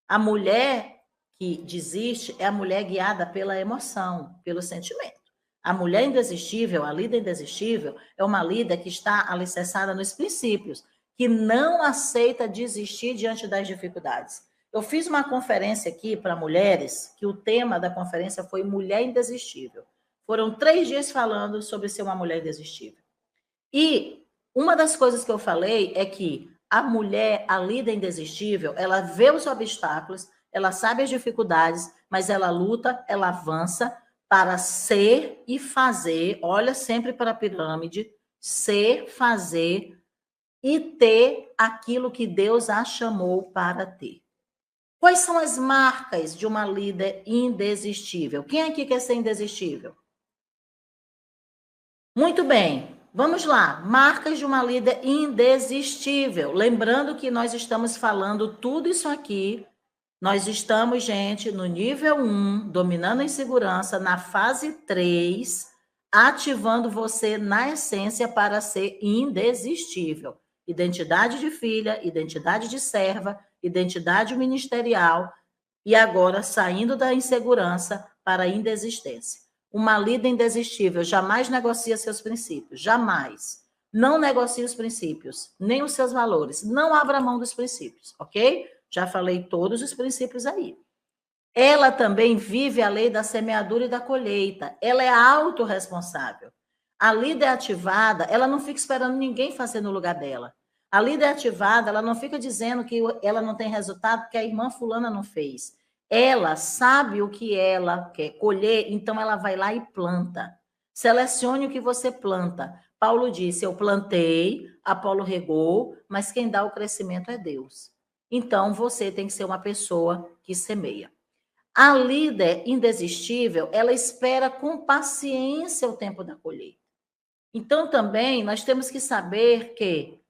A mulher que desiste é a mulher guiada pela emoção, pelo sentimento. A mulher indesistível, a líder indesistível, é uma líder que está alicerçada nos princípios, que não aceita desistir diante das dificuldades. Eu fiz uma conferência aqui para mulheres, que o tema da conferência foi Mulher Indesistível. Foram 3 dias falando sobre ser uma mulher indesistível. E uma das coisas que eu falei é que a mulher, a líder indesistível, ela vê os obstáculos, ela sabe as dificuldades, mas ela luta, ela avança para ser e fazer, olha sempre para a pirâmide, ser, fazer e ter aquilo que Deus a chamou para ter. Quais são as marcas de uma líder indesistível? Quem aqui quer ser indesistível? Muito bem, vamos lá. Marcas de uma líder indesistível. Lembrando que nós estamos falando tudo isso aqui. Nós estamos, gente, no nível 1, dominando em segurança, na fase 3, ativando você na essência para ser indesistível. Identidade de filha, identidade de serva, identidade ministerial e agora saindo da insegurança para a indesistência. Uma líder indesistível jamais negocia seus princípios, jamais. Não negocie os princípios, nem os seus valores. Não abra mão dos princípios, ok? Já falei todos os princípios aí. Ela também vive a lei da semeadura e da colheita. Ela é autorresponsável. A líder ativada, ela não fica esperando ninguém fazer no lugar dela. A líder ativada, ela não fica dizendo que ela não tem resultado porque a irmã fulana não fez. Ela sabe o que ela quer colher, então ela vai lá e planta. Selecione o que você planta. Paulo disse, eu plantei, Apolo regou, mas quem dá o crescimento é Deus. Então, você tem que ser uma pessoa que semeia. A líder indesistível, ela espera com paciência o tempo da colheita. Então, também, nós temos que saber que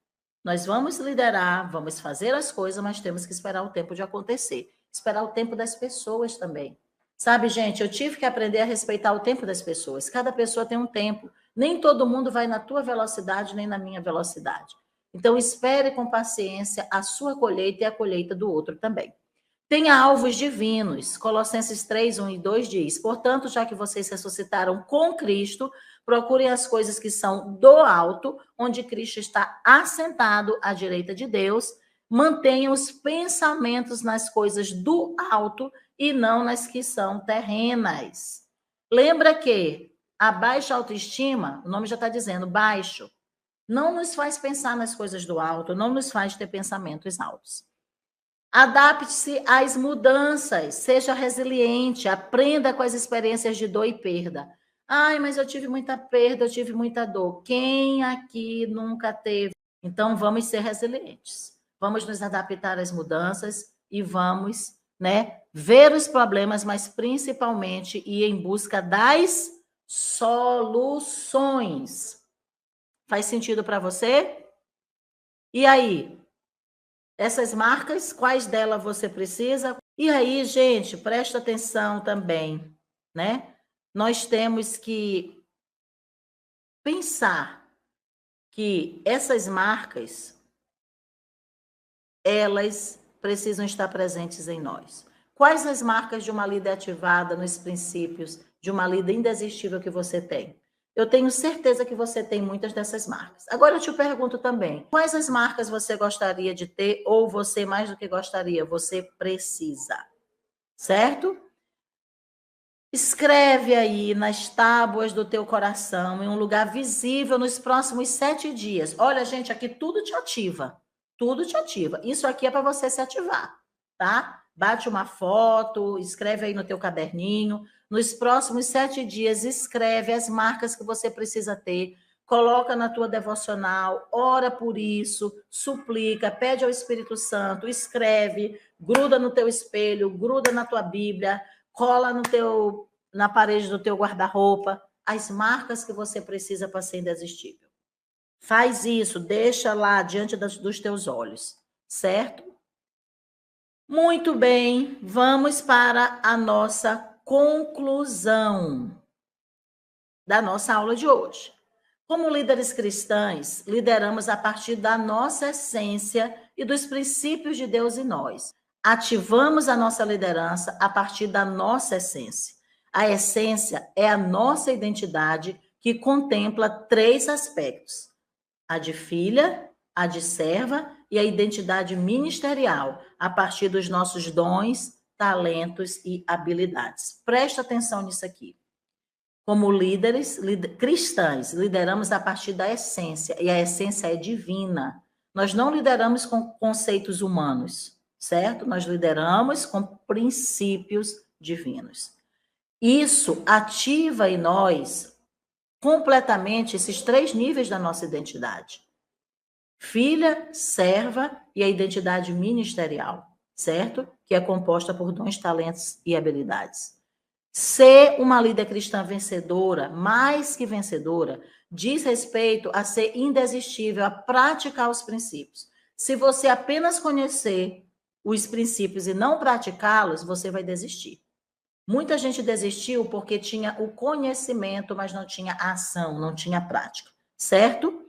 nós vamos liderar, vamos fazer as coisas, mas temos que esperar o tempo de acontecer. Esperar o tempo das pessoas também. Sabe, gente, eu tive que aprender a respeitar o tempo das pessoas. Cada pessoa tem um tempo. Nem todo mundo vai na tua velocidade, nem na minha velocidade. Então, espere com paciência a sua colheita e a colheita do outro também. Tenha alvos divinos. Colossenses 3, 1 e 2 diz, portanto, já que vocês ressuscitaram com Cristo, procurem as coisas que são do alto, onde Cristo está assentado à direita de Deus. Mantenham os pensamentos nas coisas do alto e não nas que são terrenas. Lembra que a baixa autoestima, o nome já está dizendo, baixo, não nos faz pensar nas coisas do alto, não nos faz ter pensamentos altos. Adapte-se às mudanças, seja resiliente, aprenda com as experiências de dor e perda. Ai, mas eu tive muita perda, eu tive muita dor. Quem aqui nunca teve? Então, vamos ser resilientes. Vamos nos adaptar às mudanças e vamos, ver os problemas, mas principalmente ir em busca das soluções. Faz sentido para você? E aí? Essas marcas, quais delas você precisa? E aí, gente, presta atenção também, Nós temos que pensar que essas marcas, elas precisam estar presentes em nós. Quais as marcas de uma líder ativada nos princípios, de uma líder indesistível que você tem? Eu tenho certeza que você tem muitas dessas marcas. Agora eu te pergunto também, quais as marcas você gostaria de ter ou você, mais do que gostaria, você precisa? Certo? Escreve aí nas tábuas do teu coração, em um lugar visível nos próximos 7 dias. Olha, gente, aqui tudo te ativa. Tudo te ativa. Isso aqui é para você se ativar, tá? Bate uma foto, escreve aí no teu caderninho. Nos próximos 7 dias, escreve as marcas que você precisa ter. Coloca na tua devocional, ora por isso, suplica, pede ao Espírito Santo, escreve, gruda no teu espelho, gruda na tua Bíblia, cola na parede do teu guarda-roupa, as marcas que você precisa para ser indesistível. Faz isso, deixa lá diante dos teus olhos, certo? Muito bem, vamos para a nossa conclusão da nossa aula de hoje. Como líderes cristãs, lideramos a partir da nossa essência e dos princípios de Deus em nós. Ativamos a nossa liderança a partir da nossa essência. A essência é a nossa identidade que contempla 3 aspectos: a de filha, a de serva e a identidade ministerial, a partir dos nossos dons, talentos e habilidades. Presta atenção nisso aqui. Como líderes cristãs, lideramos a partir da essência, e a essência é divina. Nós não lideramos com conceitos humanos, certo? Nós lideramos com princípios divinos. Isso ativa em nós completamente esses 3 níveis da nossa identidade. Filha, serva e a identidade ministerial, certo? Que é composta por dons, talentos e habilidades. Ser uma líder cristã vencedora, mais que vencedora, diz respeito a ser indesistível, a praticar os princípios. Se você apenas conhecer os princípios e não praticá-los, você vai desistir. Muita gente desistiu porque tinha o conhecimento, mas não tinha ação, não tinha prática, certo?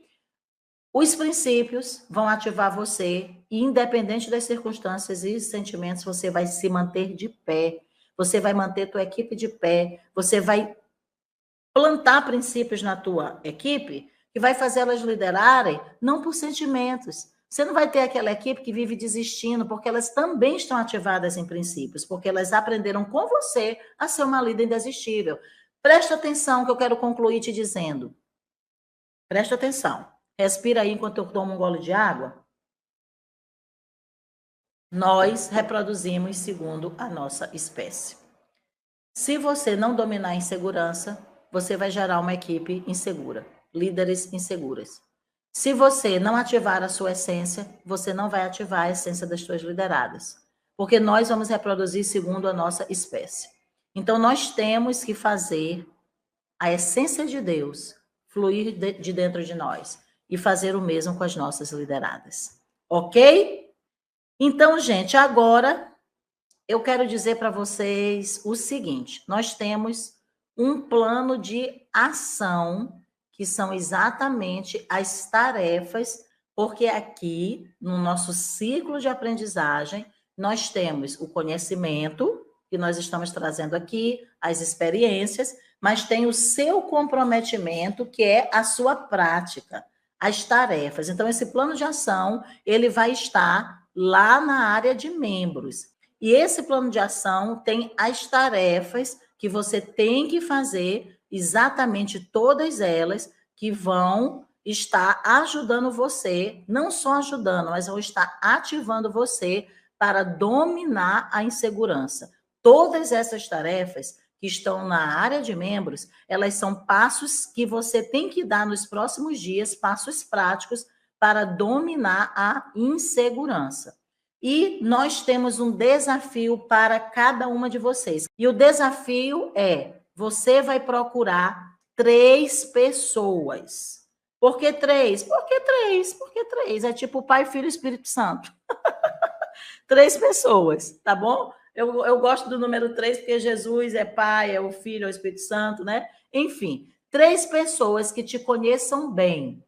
Os princípios vão ativar você, e independente das circunstâncias e sentimentos, você vai se manter de pé, você vai manter tua equipe de pé, você vai plantar princípios na tua equipe que vai fazer elas liderarem, não por sentimentos. Você não vai ter aquela equipe que vive desistindo, porque elas também estão ativadas em princípios, porque elas aprenderam com você a ser uma líder indesistível. Presta atenção que eu quero concluir te dizendo. Presta atenção. Respira aí enquanto eu tomo um gole de água. Nós reproduzimos segundo a nossa espécie. Se você não dominar a insegurança, você vai gerar uma equipe insegura, líderes inseguras. Se você não ativar a sua essência, você não vai ativar a essência das suas lideradas, porque nós vamos reproduzir segundo a nossa espécie. Então, nós temos que fazer a essência de Deus fluir de dentro de nós e fazer o mesmo com as nossas lideradas. Ok? Então, gente, agora eu quero dizer para vocês o seguinte: nós temos um plano de ação que são exatamente as tarefas, porque aqui, no nosso ciclo de aprendizagem, nós temos o conhecimento, que nós estamos trazendo aqui, as experiências, mas tem o seu comprometimento, que é a sua prática, as tarefas. Então, esse plano de ação, ele vai estar lá na área de membros. E esse plano de ação tem as tarefas que você tem que fazer, exatamente todas elas, que vão estar ajudando você, não só ajudando, mas vão estar ativando você para dominar a insegurança. Todas essas tarefas que estão na área de membros, elas são passos que você tem que dar nos próximos dias, passos práticos para dominar a insegurança. E nós temos um desafio para cada uma de vocês. E o desafio é: você vai procurar 3 pessoas. Por que 3? Porque 3? Porque 3. É tipo Pai, Filho e Espírito Santo. 3 pessoas, tá bom? Eu gosto do número 3 porque Jesus é Pai, é o Filho, é o Espírito Santo, né? Enfim, 3 pessoas que te conheçam bem,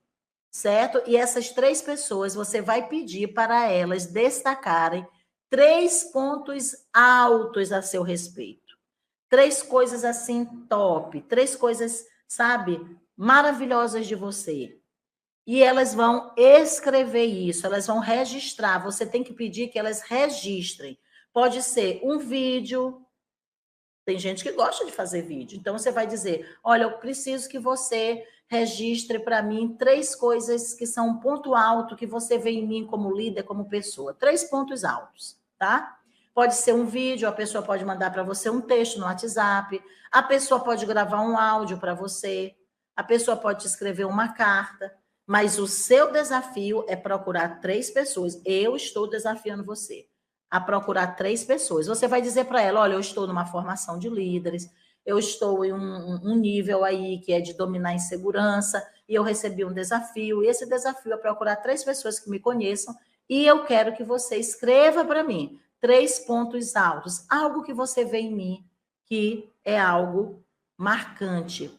certo? E essas 3 pessoas, você vai pedir para elas destacarem 3 pontos altos a seu respeito. 3 coisas assim top, 3 coisas, sabe, maravilhosas de você. E elas vão escrever isso, elas vão registrar. Você tem que pedir que elas registrem. Pode ser um vídeo. Tem gente que gosta de fazer vídeo. Então, você vai dizer: olha, eu preciso que você registre para mim 3 coisas que são um ponto alto que você vê em mim como líder, como pessoa. 3 pontos altos, tá? Pode ser um vídeo, a pessoa pode mandar para você um texto no WhatsApp, a pessoa pode gravar um áudio para você, a pessoa pode te escrever uma carta, mas o seu desafio é procurar 3 pessoas. Eu estou desafiando você a procurar 3 pessoas. Você vai dizer para ela: olha, eu estou numa formação de líderes, eu estou em um nível aí que é de dominar a insegurança, e eu recebi um desafio, e esse desafio é procurar 3 pessoas que me conheçam, e eu quero que você escreva para mim 3 pontos altos, algo que você vê em mim que é algo marcante.